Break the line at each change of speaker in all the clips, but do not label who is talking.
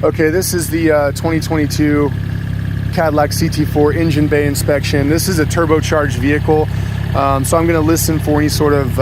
Okay, this is the 2022 Cadillac CT4 engine bay inspection. This is a turbocharged vehicle, so I'm going to listen for any sort of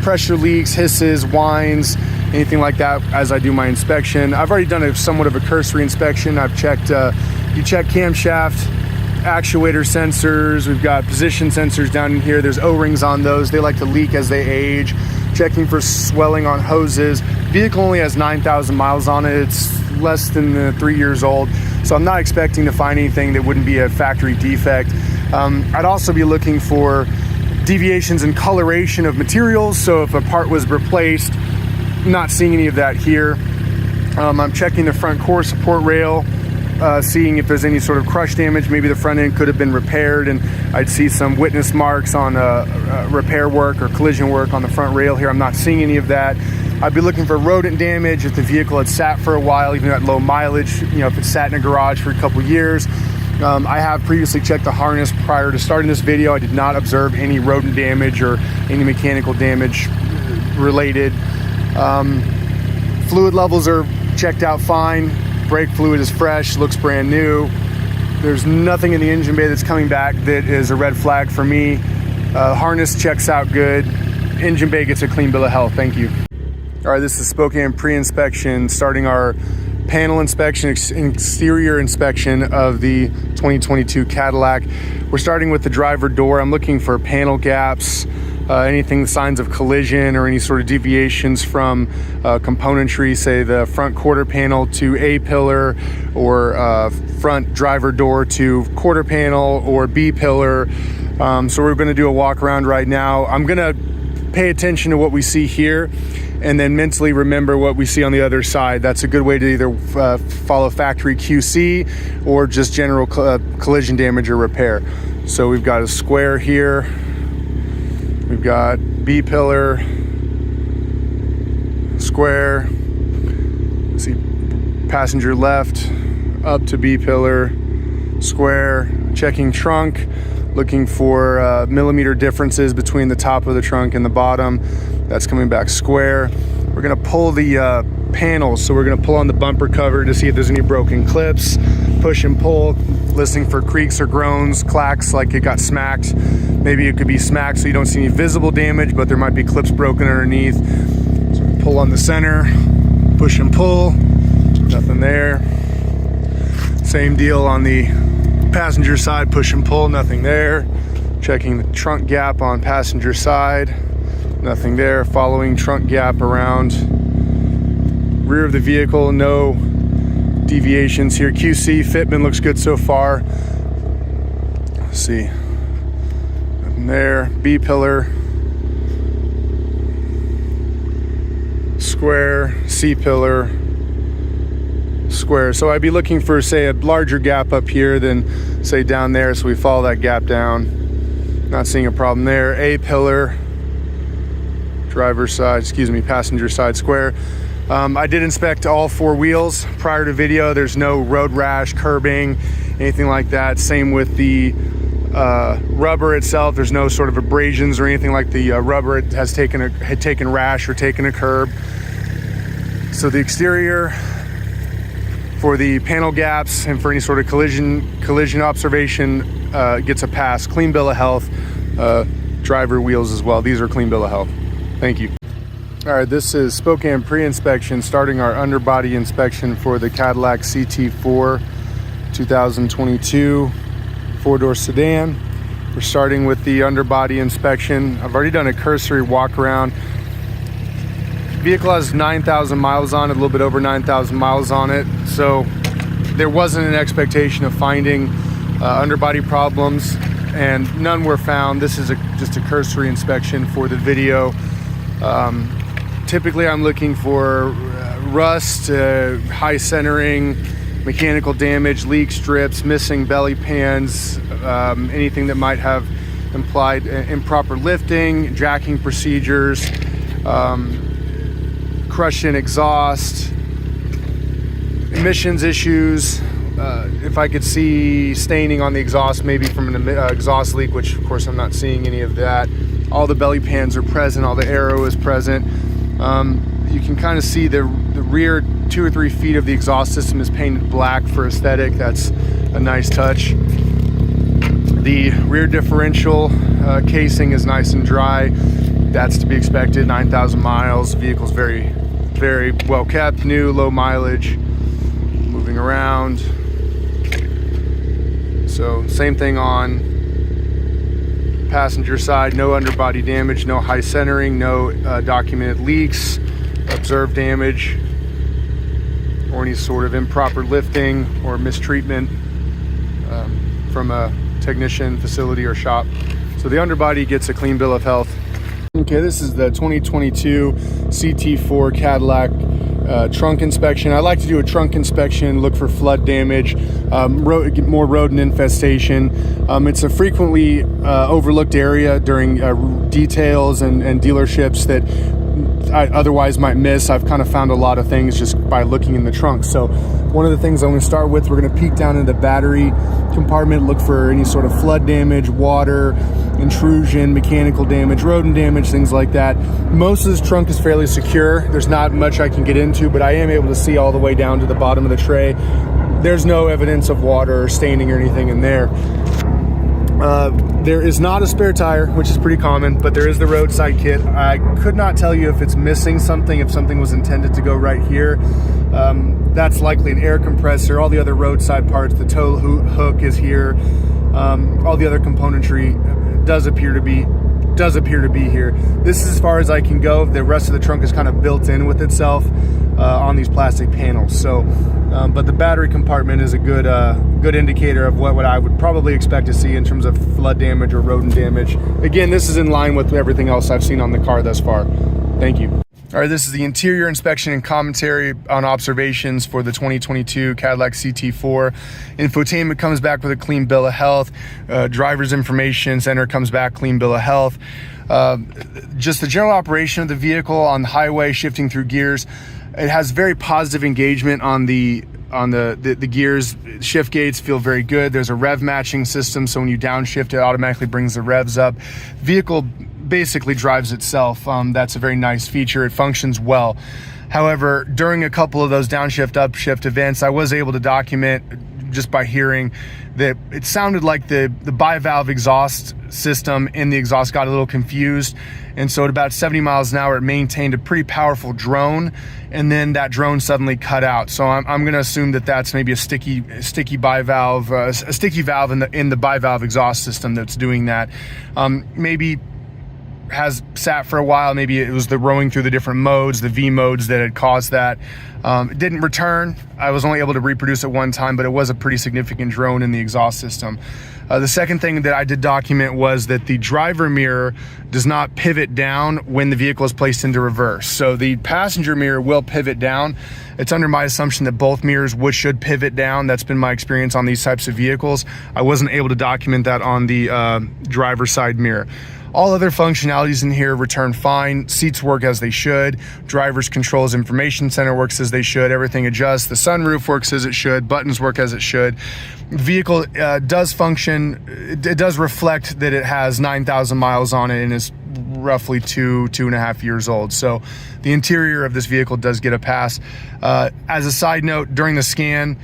pressure leaks, hisses, whines, anything like that as I do my inspection. I've already done a somewhat of a cursory inspection. I've checked, you check camshaft, actuator sensors. We've got position sensors down in here. There's O-rings on those. They like to leak as they age. Checking for swelling on hoses. Vehicle only has 9,000 miles on it. It's less than 3 years old, so I'm not expecting to find anything that wouldn't be a factory defect. I'd also be looking for deviations in coloration of materials, so if a part was replaced, not seeing any of that here. I'm checking the front core support rail, seeing if there's any sort of crush damage. Maybe the front end could have been repaired, and I'd see some witness marks on repair work or collision work on the front rail here. I'm not seeing any of that. I'd be looking for rodent damage if the vehicle had sat for a while, even at low mileage, you know, if it sat in a garage for a couple years. I have previously checked the harness prior to starting this video. I did not observe any rodent damage or any mechanical damage related. Fluid levels are checked out fine. Brake fluid is fresh, looks brand new. There's nothing in the engine bay that's coming back that is a red flag for me. Harness checks out good. Engine bay gets a clean bill of health. Thank you. All right, this is Spokane Preinspection, starting our panel inspection, exterior inspection of the 2022 Cadillac. We're starting with the driver door. I'm looking for panel gaps, anything, signs of collision or any sort of deviations from componentry, say the front quarter panel to A-pillar, or front driver door to quarter panel or B-pillar. So we're gonna do a walk around right now. I'm gonna pay attention to what we see here and then mentally remember what we see on the other side. That's a good way to either follow factory QC or just general collision damage or repair. So we've got a square here. We've got B-pillar, square. See, passenger left, up to B-pillar, square. Checking trunk, looking for millimeter differences between the top of the trunk and the bottom. That's coming back square. We're gonna pull the panels, so we're gonna pull on the bumper cover to see if there's any broken clips. Push and pull, listening for creaks or groans, clacks like it got smacked. Maybe it could be smacked so you don't see any visible damage, but there might be clips broken underneath. So we pull on the center, push and pull, nothing there. Same deal on the passenger side, push and pull, nothing there. Checking the trunk gap on passenger side, nothing there. Following trunk gap around rear of the vehicle, no deviations here. QC fitment looks good so far. Let's see, nothing there. B-pillar, square, C-pillar, square. So I'd be looking for, say, a larger gap up here than, say, down there, so we follow that gap down. Not seeing a problem there. A-pillar, driver's side, passenger side square. I did inspect all four wheels prior to video. There's no road rash, curbing, anything like that. Same with the rubber itself. There's no sort of abrasions or anything like the rubber. It has had taken rash or taken a curb. So the exterior, for the panel gaps and for any sort of collision observation, gets a pass. Clean bill of health. Driver wheels as well. These are clean bill of health. Thank you. All right, this is Spokane Preinspection, starting our underbody inspection for the Cadillac CT4 2022 four-door sedan. We're starting with the underbody inspection. I've already done a cursory walk around. Vehicle has 9,000 miles on it, a little bit over 9,000 miles on it. So there wasn't an expectation of finding underbody problems, and none were found. This is just a cursory inspection for the video. Typically I'm looking for rust, high centering, mechanical damage, leaks, drips, missing belly pans, anything that might have implied improper lifting, jacking procedures, crushed in exhaust, emissions issues. If I could see staining on the exhaust, maybe from an exhaust leak, which of course I'm not seeing any of that. All the belly pans are present, all the aero is present. You can kind of see the rear 2 or 3 feet of the exhaust system is painted black for aesthetic. That's a nice touch. The rear differential casing is nice and dry. That's to be expected. 9,000 miles. Vehicle's very, very well kept, new, low mileage. Moving around. So same thing on passenger side. No underbody damage, no high centering, no documented leaks, observed damage, or any sort of improper lifting or mistreatment from a technician, facility, or shop. So the underbody gets a clean bill of health. Okay, this is the 2022 CT4 Cadillac trunk inspection. I like to do a trunk inspection, look for flood damage, more rodent infestation. It's a frequently overlooked area during details and dealerships that I otherwise might miss. I've kind of found a lot of things just by looking in the trunk. So one of the things I'm going to start with, we're going to peek down into the battery compartment, look for any sort of flood damage, water intrusion, mechanical damage, rodent damage, things like that. Most of this trunk is fairly secure. There's not much I can get into, but I am able to see all the way down to the bottom of the tray. There's no evidence of water or staining or anything in there. There is not a spare tire, which is pretty common, but there is the roadside kit. I could not tell you if it's missing something, if something was intended to go right here. That's likely an air compressor. All the other roadside parts, the tow hook is here. All the other componentry does appear to be here. This is as far as I can go. The rest of the trunk is kind of built in with itself on these plastic panels. So, but the battery compartment is a good indicator of what I would probably expect to see in terms of flood damage or rodent damage. Again, this is in line with everything else I've seen on the car thus far. Thank you. All right, this is the interior inspection and commentary on observations for the 2022 Cadillac CT4. Infotainment comes back with a clean bill of health. Driver's information center comes back, clean bill of health. Just the general operation of the vehicle on the highway, shifting through gears. It has very positive engagement on the gears. Shift gates feel very good. There's a rev matching system, so when you downshift, it automatically brings the revs up. Vehicle basically drives itself. That's a very nice feature. It functions well. However, during a couple of those downshift, upshift events, I was able to document just by hearing that it sounded like the bivalve exhaust system in the exhaust got a little confused. And so at about 70 miles an hour, it maintained a pretty powerful drone, and then that drone suddenly cut out. So I'm going to assume that that's maybe a sticky bivalve, a sticky valve in the bivalve exhaust system that's doing that. Maybe has sat for a while. Maybe it was the rowing through the different modes, the V modes, that had caused that. It didn't return. I was only able to reproduce it one time, but it was a pretty significant drone in the exhaust system. The second thing that I did document was that the driver mirror does not pivot down when the vehicle is placed into reverse. So the passenger mirror will pivot down. It's under my assumption that both mirrors should pivot down. That's been my experience on these types of vehicles. I wasn't able to document that on the driver's side mirror. All other functionalities in here return fine. Seats work as they should. Driver's controls information center works as they should. Everything adjusts. The sunroof works as it should. Buttons work as it should. The vehicle does function. It does reflect that it has 9,000 miles on it and is roughly 2.5 years old. So the interior of this vehicle does get a pass. As a side note, during the scan,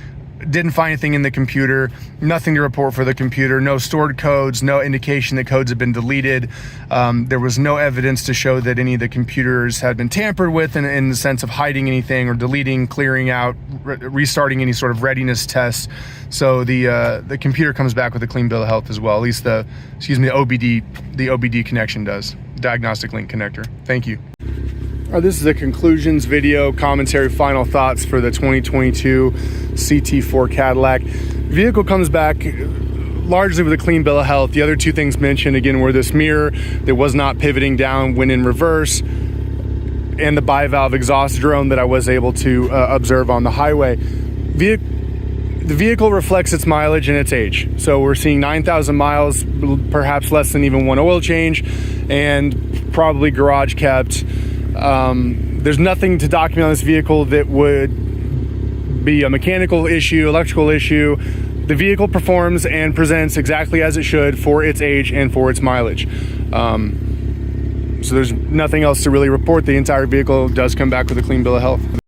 didn't find anything in the computer, nothing to report for the computer, no stored codes, no indication that codes have been deleted. There was no evidence to show that any of the computers had been tampered with in the sense of hiding anything or deleting, clearing out, restarting any sort of readiness tests. So the computer comes back with a clean bill of health as well. At least the OBD connection does, diagnostic link connector. Thank you. This is a conclusions video, commentary, final thoughts for the 2022 CT4 Cadillac. Vehicle comes back largely with a clean bill of health. The other two things mentioned again were this mirror that was not pivoting down when in reverse, and the bivalve exhaust drone that I was able to observe on the highway. The vehicle reflects its mileage and its age. So we're seeing 9,000 miles, perhaps less than even one oil change, and probably garage kept. There's nothing to document on this vehicle that would be a mechanical issue, electrical issue. The vehicle performs and presents exactly as it should for its age and for its mileage. So there's nothing else to really report. The entire vehicle does come back with a clean bill of health.